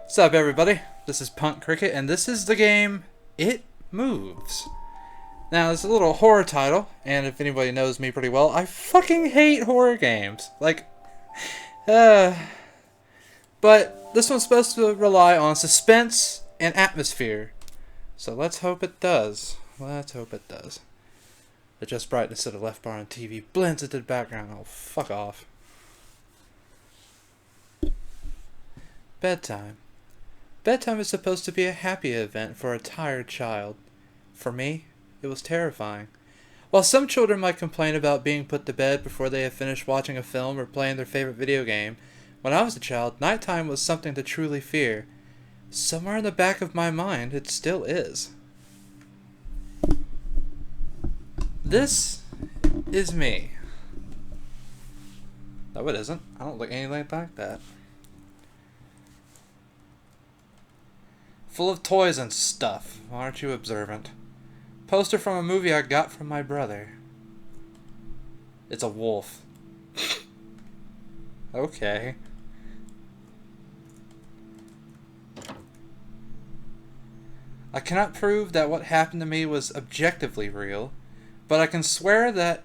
What's up, everybody? This is Punk Cricket, and this is the game It Moves. Now, it's a little horror title, and if anybody knows me pretty well, I fucking hate horror games. But this one's supposed to rely on suspense and atmosphere. So let's hope it does. Let's hope it does. Adjust brightness to the left bar on TV, blends into the background. Oh, fuck off. Bedtime. Bedtime is supposed to be a happy event for a tired child. For me, it was terrifying. While some children might complain about being put to bed before they have finished watching a film or playing their favorite video game, when I was a child, nighttime was something to truly fear. Somewhere in the back of my mind, it still is. This is me. No, it isn't. I don't look anything like that. Full of toys and stuff. Aren't you observant? Poster from a movie I got from my brother. It's a wolf. Okay. I cannot prove that what happened to me was objectively real, but I can swear that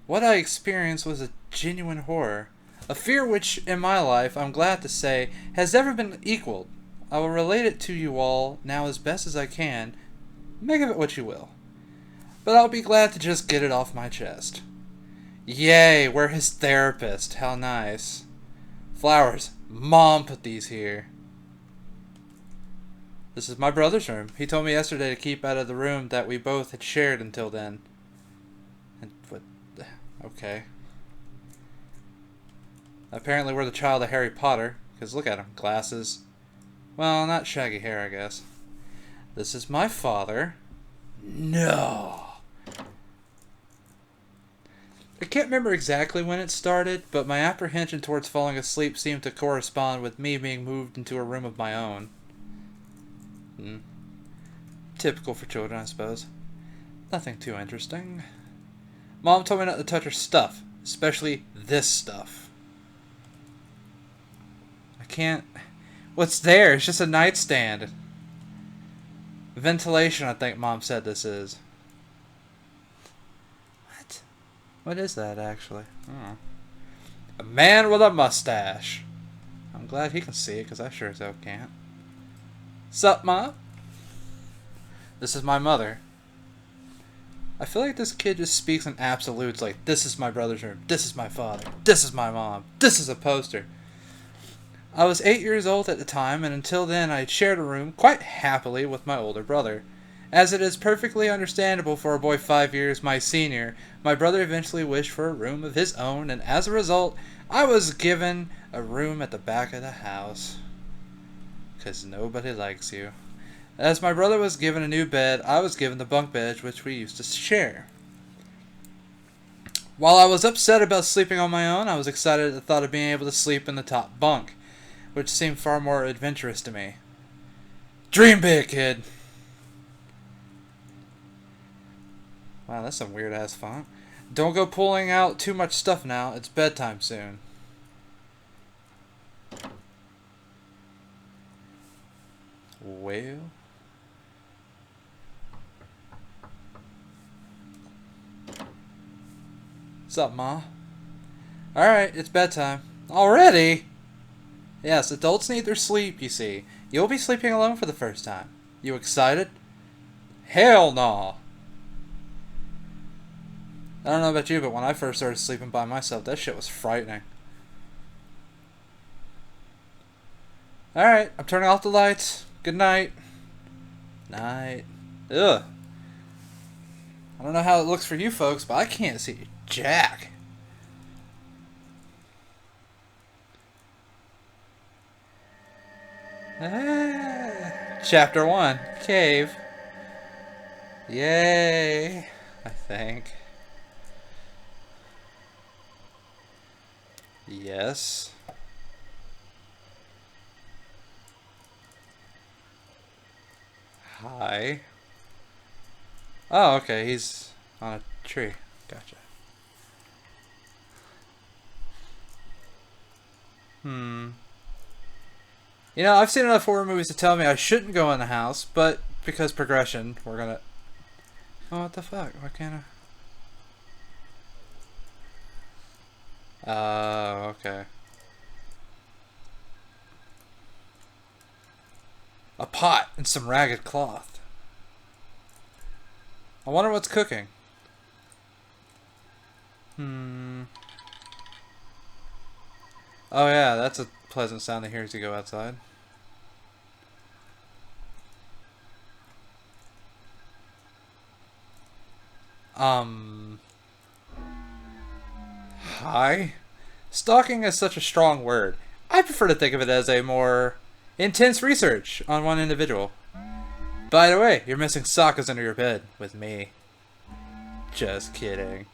what I experienced was a genuine horror. A fear which, in my life, I'm glad to say, has never been equaled. I will relate it to you all now as best as I can. Make of it what you will. But I'll be glad to just get it off my chest. Yay, we're his therapist. How nice. Flowers. Mom put these here. This is my brother's room. He told me yesterday to keep out of the room that we both had shared until then. And what? Okay. Apparently we're the child of Harry Potter, because look at him. Glasses. Well, not shaggy hair, I guess. This is my father. No. I can't remember exactly when it started, but my apprehension towards falling asleep seemed to correspond with me being moved into a room of my own. Typical for children, I suppose. Nothing too interesting. Mom told me not to touch her stuff, especially this stuff. I can't... What's there? It's just a nightstand. Ventilation, I think Mom said this is. What? What is that, actually? Oh. A man with a mustache. I'm glad he can see it, because I sure as hell can't. Sup, Mom? This is my mother. I feel like this kid just speaks in absolutes, like, this is my brother's room, this is my father, this is my mom, this is a poster. I was 8 years old at the time, and until then I had shared a room quite happily with my older brother. As it is perfectly understandable for a boy 5 years my senior, my brother eventually wished for a room of his own, and as a result, I was given a room at the back of the house. 'Cause nobody likes you. As my brother was given a new bed, I was given the bunk bed which we used to share. While I was upset about sleeping on my own, I was excited at the thought of being able to sleep in the top bunk, which seemed far more adventurous to me. Dream big, kid! Wow, that's some weird-ass font. Don't go pulling out too much stuff now. It's bedtime soon. Well... What's up, Ma? Alright, it's bedtime. Already? Yes, adults need their sleep, you see. You'll be sleeping alone for the first time. You excited? Hell no! I don't know about you, but when I first started sleeping by myself, that shit was frightening. Alright, I'm turning off the lights. Good night. Night. Ugh. I don't know how it looks for you folks, but I can't see jack. Chapter 1. Cave. Yay. I think. Yes. Hi. Oh, okay. He's on a tree. Gotcha. You know, I've seen enough horror movies to tell me I shouldn't go in the house, but because progression, we're gonna... Oh, what the fuck? Why can't I... okay. A pot and some ragged cloth. I wonder what's cooking. Oh yeah, that's a pleasant sound to hear as you go outside. Hi? Stalking is such a strong word. I prefer to think of it as a more intense research on one individual. By the way, you're missing socks under your bed with me. Just kidding.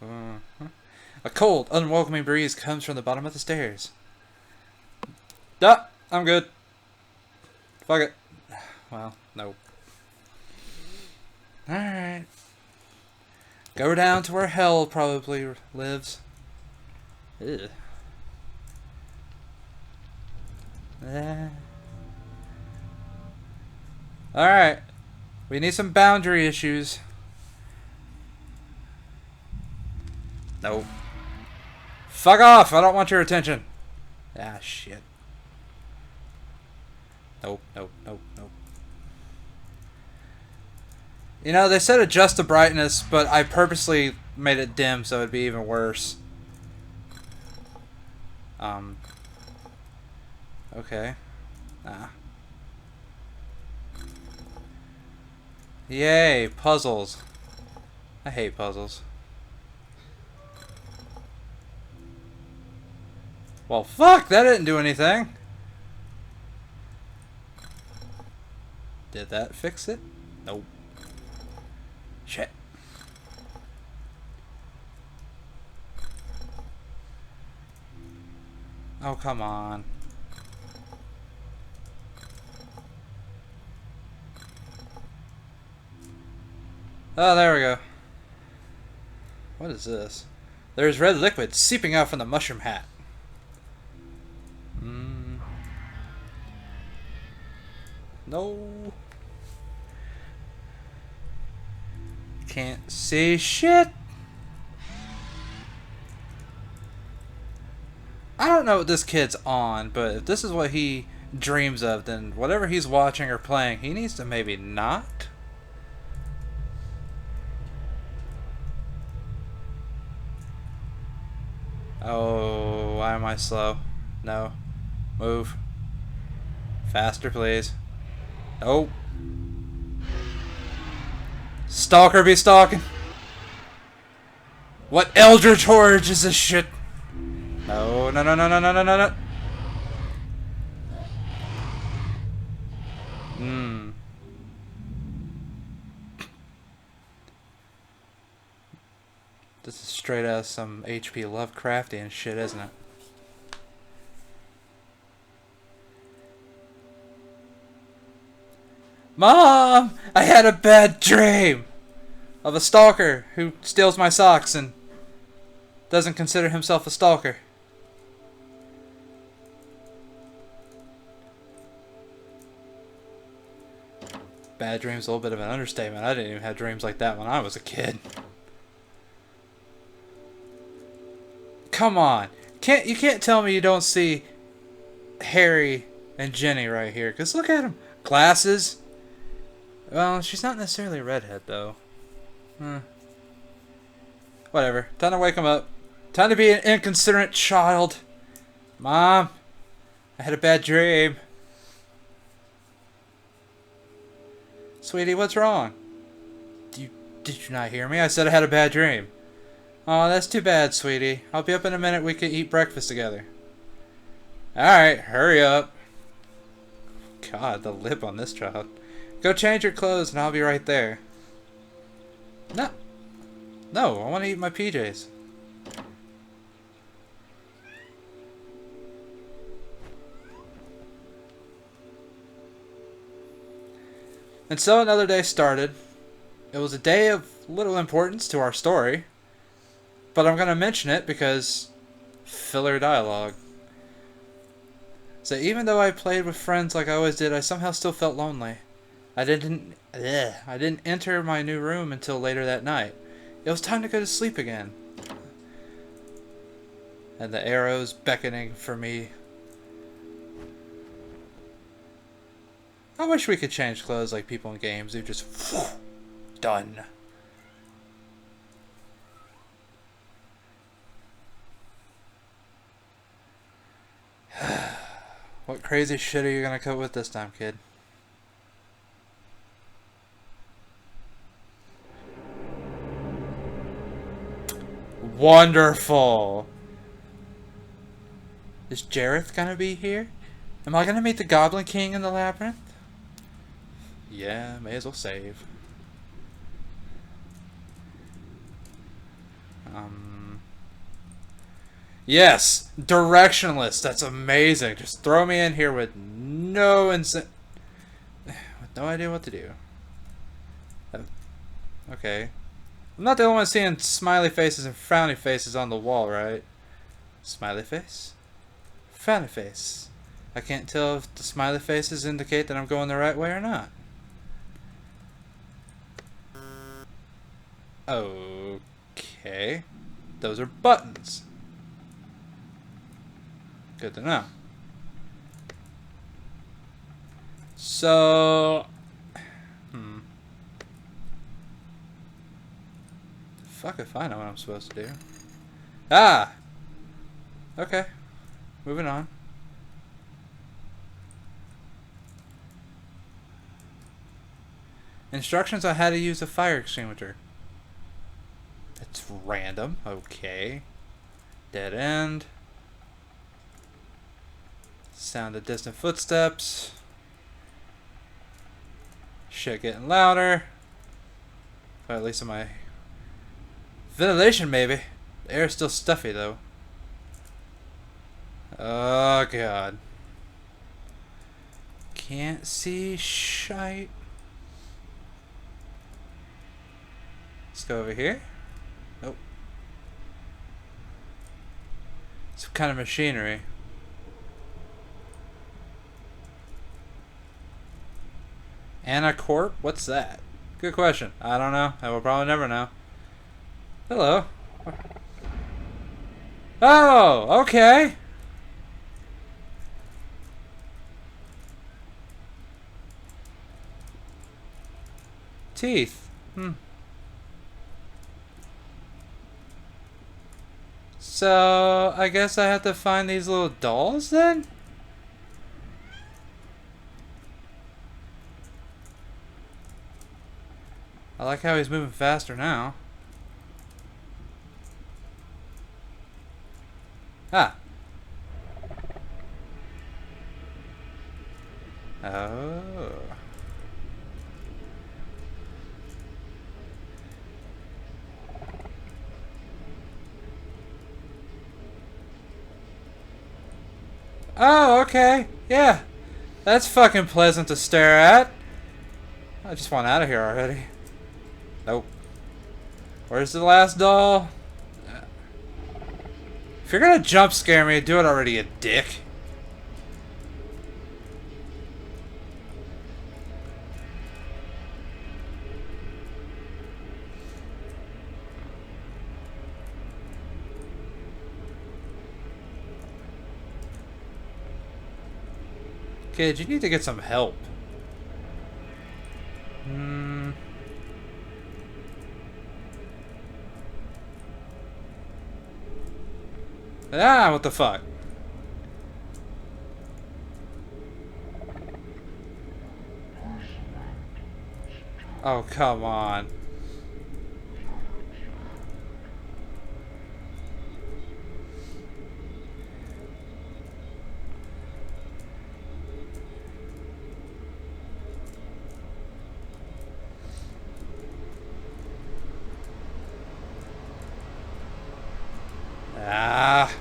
A cold, unwelcoming breeze comes from the bottom of the stairs. Duh, I'm good. Fuck it. Well, no. Alright. Go down to where hell probably lives. Ugh. Alright. We need some boundary issues. Nope. Fuck off! I don't want your attention. Ah, shit. Nope, nope, nope, nope. You know, they said adjust the brightness, but I purposely made it dim so it'd be even worse. Okay. Ah. Yay, puzzles. I hate puzzles. Well, fuck, that didn't do anything. Did that fix it? Nope. Shit. Oh, come on. Oh, there we go. What is this? There's red liquid seeping out from the mushroom hat. No. Can't see shit. I don't know what this kid's on, but if this is what he dreams of, then whatever he's watching or playing, he needs to maybe not. Oh, why am I slow? No. Move. Faster, please. Nope. Stalker be stalking. What eldritch horror is this shit? No, no, no, no, no, no, no, no, no. This is straight out of some H.P. Lovecraftian shit, isn't it? Mom! I had a bad dream of a stalker who steals my socks and doesn't consider himself a stalker. Bad dream's a little bit of an understatement. I didn't even have dreams like that when I was a kid. Come on. You can't tell me you don't see Harry and Jenny right here. Because look at them. Glasses. Well, she's not necessarily a redhead, though. Whatever. Time to wake him up. Time to be an inconsiderate child. Mom, I had a bad dream. Sweetie, what's wrong? Did you not hear me? I said I had a bad dream. Oh, that's too bad, sweetie. I'll be up in a minute. We can eat breakfast together. Alright, hurry up. God, the lip on this child. Go change your clothes and I'll be right there. No. No, I want to eat my PJs. And so another day started. It was a day of little importance to our story. But I'm going to mention it because filler dialogue. So even though I played with friends like I always did, I somehow still felt lonely. I didn't enter my new room until later that night. It was time to go to sleep again. And the arrows beckoning for me. I wish we could change clothes like people in games. They're just done. What crazy shit are you gonna come with this time, kid? Wonderful! Is Jareth gonna be here? Am I gonna meet the Goblin King in the labyrinth? Yeah, may as well save. Yes! Directionless! That's amazing! Just throw me in here with with no idea what to do. Okay. I'm not the only one seeing smiley faces and frowny faces on the wall, right? Smiley face? Frowny face. I can't tell if the smiley faces indicate that I'm going the right way or not. Okay. Those are buttons. Good to know. So... Fuck if I know what I'm supposed to do. Ah! Okay. Moving on. Instructions on how to use a fire extinguisher. It's random. Okay. Dead end. Sound of distant footsteps. Shit getting louder. Or at least in my ventilation, maybe. The air's still stuffy, though. Oh, God. Can't see shite. Let's go over here. Nope. Some kind of machinery. Anacorp? What's that? Good question. I don't know. I will probably never know. Hello. Oh, okay. Teeth. So, I guess I have to find these little dolls then? I like how he's moving faster now. Ah. Oh. Oh, okay. Yeah. That's fucking pleasant to stare at. I just want out of here already. Nope. Where's the last doll? If you're gonna jump scare me, do it already, you dick. Kid, you need to get some help. Ah, what the fuck? Oh, come on. Ah.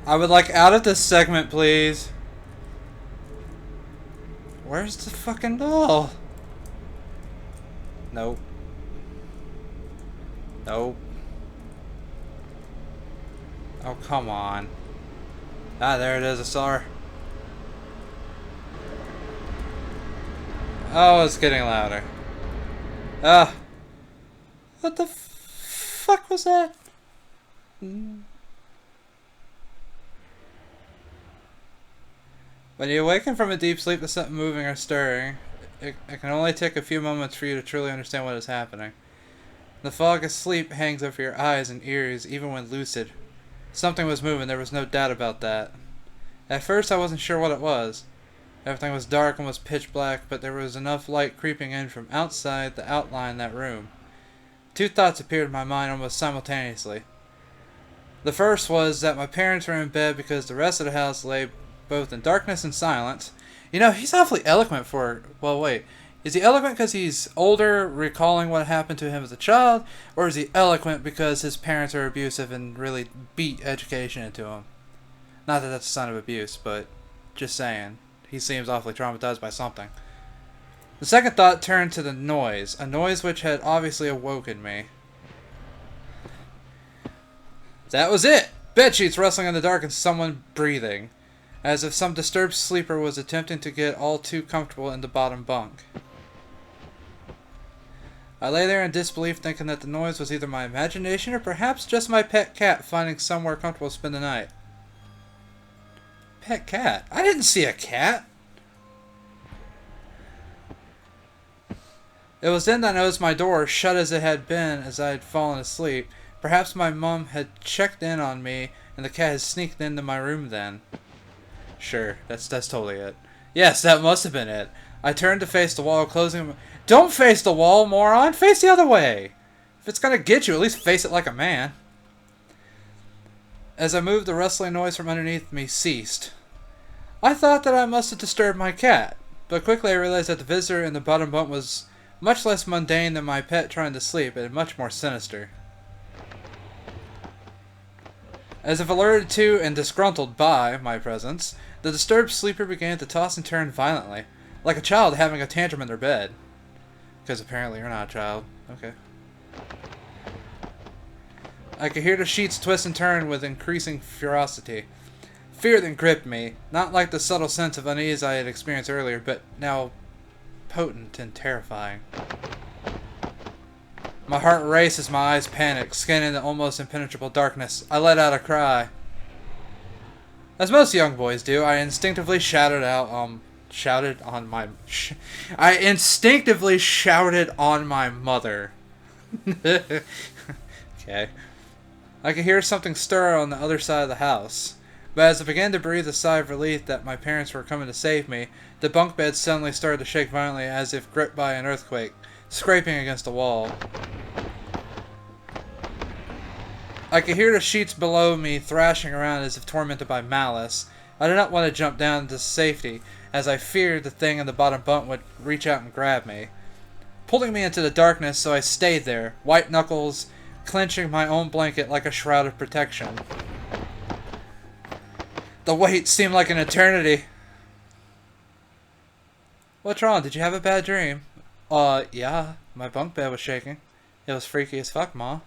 I would like out of this segment, please. Where's the fucking doll? Nope. Nope. Oh, come on. Ah, there it is. I saw her. Oh, it's getting louder. Ah. What the fuck was that? When you awaken from a deep sleep to something moving or stirring, it can only take a few moments for you to truly understand what is happening. The fog of sleep hangs over your eyes and ears even when lucid. Something was moving, there was no doubt about that. At first I wasn't sure what it was. Everything was dark and was pitch black, but there was enough light creeping in from outside to outline that room. Two thoughts appeared in my mind almost simultaneously. The first was that my parents were in bed because the rest of the house lay both in darkness and silence. You know, he's awfully eloquent for... Well, wait. Is he eloquent because he's older, recalling what happened to him as a child? Or is he eloquent because his parents are abusive and really beat education into him? Not that that's a sign of abuse, but just saying. He seems awfully traumatized by something. The second thought turned to the noise. A noise which had obviously awoken me. That was it! Bedsheets rustling in the dark and someone breathing. As if some disturbed sleeper was attempting to get all too comfortable in the bottom bunk. I lay there in disbelief thinking that the noise was either my imagination or perhaps just my pet cat finding somewhere comfortable to spend the night. Pet cat? I didn't see a cat! It was then that I noticed my door, shut as it had been as I had fallen asleep. Perhaps my mum had checked in on me and the cat had sneaked into my room then. Sure, that's totally it. Yes, that must have been it. I turned to face the wall, closing... Don't face the wall, moron! Face the other way! If it's gonna get you, at least face it like a man. As I moved, the rustling noise from underneath me ceased. I thought that I must have disturbed my cat, but quickly I realized that the visitor in the bottom bunk was much less mundane than my pet trying to sleep, and much more sinister. As if alerted to and disgruntled by my presence, the disturbed sleeper began to toss and turn violently, like a child having a tantrum in their bed. Because apparently you're not a child. Okay. I could hear the sheets twist and turn with increasing ferocity. Fear then gripped me, not like the subtle sense of unease I had experienced earlier, but now potent and terrifying. My heart raced as my eyes panicked, scanning the almost impenetrable darkness. I let out a cry. As most young boys do, I instinctively shouted on my mother. Okay. I could hear something stir on the other side of the house. But as I began to breathe a sigh of relief that my parents were coming to save me, the bunk bed suddenly started to shake violently as if gripped by an earthquake, scraping against the wall. I could hear the sheets below me thrashing around as if tormented by malice. I did not want to jump down to safety, as I feared the thing in the bottom bunk would reach out and grab me, pulling me into the darkness, so I stayed there, white knuckles clenching my own blanket like a shroud of protection. The wait seemed like an eternity. What's wrong? Did you have a bad dream? Yeah. My bunk bed was shaking. It was freaky as fuck, Ma.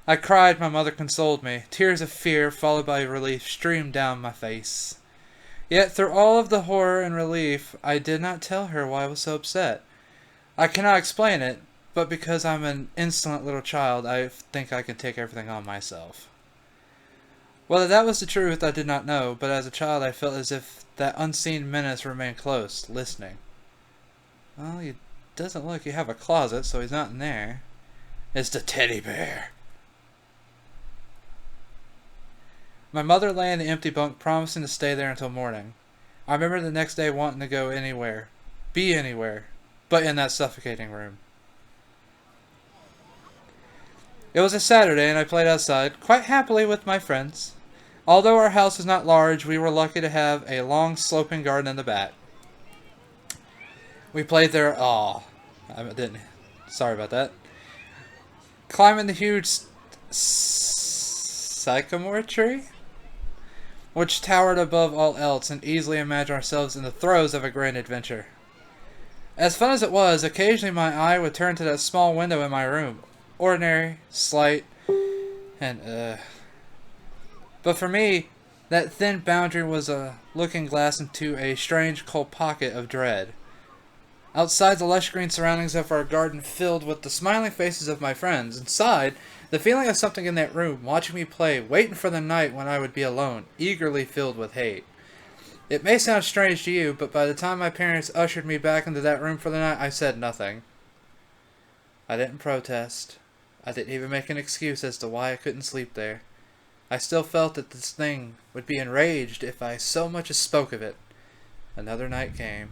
I cried. My mother consoled me. Tears of fear, followed by relief, streamed down my face. Yet through all of the horror and relief, I did not tell her why I was so upset. I cannot explain it, but because I'm an insolent little child, I think I can take everything on myself. Whether that was the truth, I did not know, but as a child I felt as if that unseen menace remained close, listening. Well, he doesn't look like you have a closet, so he's not in there. It's the teddy bear. My mother lay in the empty bunk, promising to stay there until morning. I remember the next day wanting to go anywhere, be anywhere, but in that suffocating room. It was a Saturday, and I played outside, quite happily with my friends. Although our house is not large, we were lucky to have a long sloping garden in the back. We played there. I didn't. Sorry about that. Climbing the huge sycamore tree, which towered above all else, and easily imagined ourselves in the throes of a grand adventure. As fun as it was, occasionally my eye would turn to that small window in my room. Ordinary, slight, and But for me, that thin boundary was a looking glass into a strange cold pocket of dread. Outside, the lush green surroundings of our garden filled with the smiling faces of my friends. Inside, the feeling of something in that room, watching me play, waiting for the night when I would be alone, eagerly filled with hate. It may sound strange to you, but by the time my parents ushered me back into that room for the night, I said nothing. I didn't protest. I didn't even make an excuse as to why I couldn't sleep there. I still felt that this thing would be enraged if I so much as spoke of it. Another night came.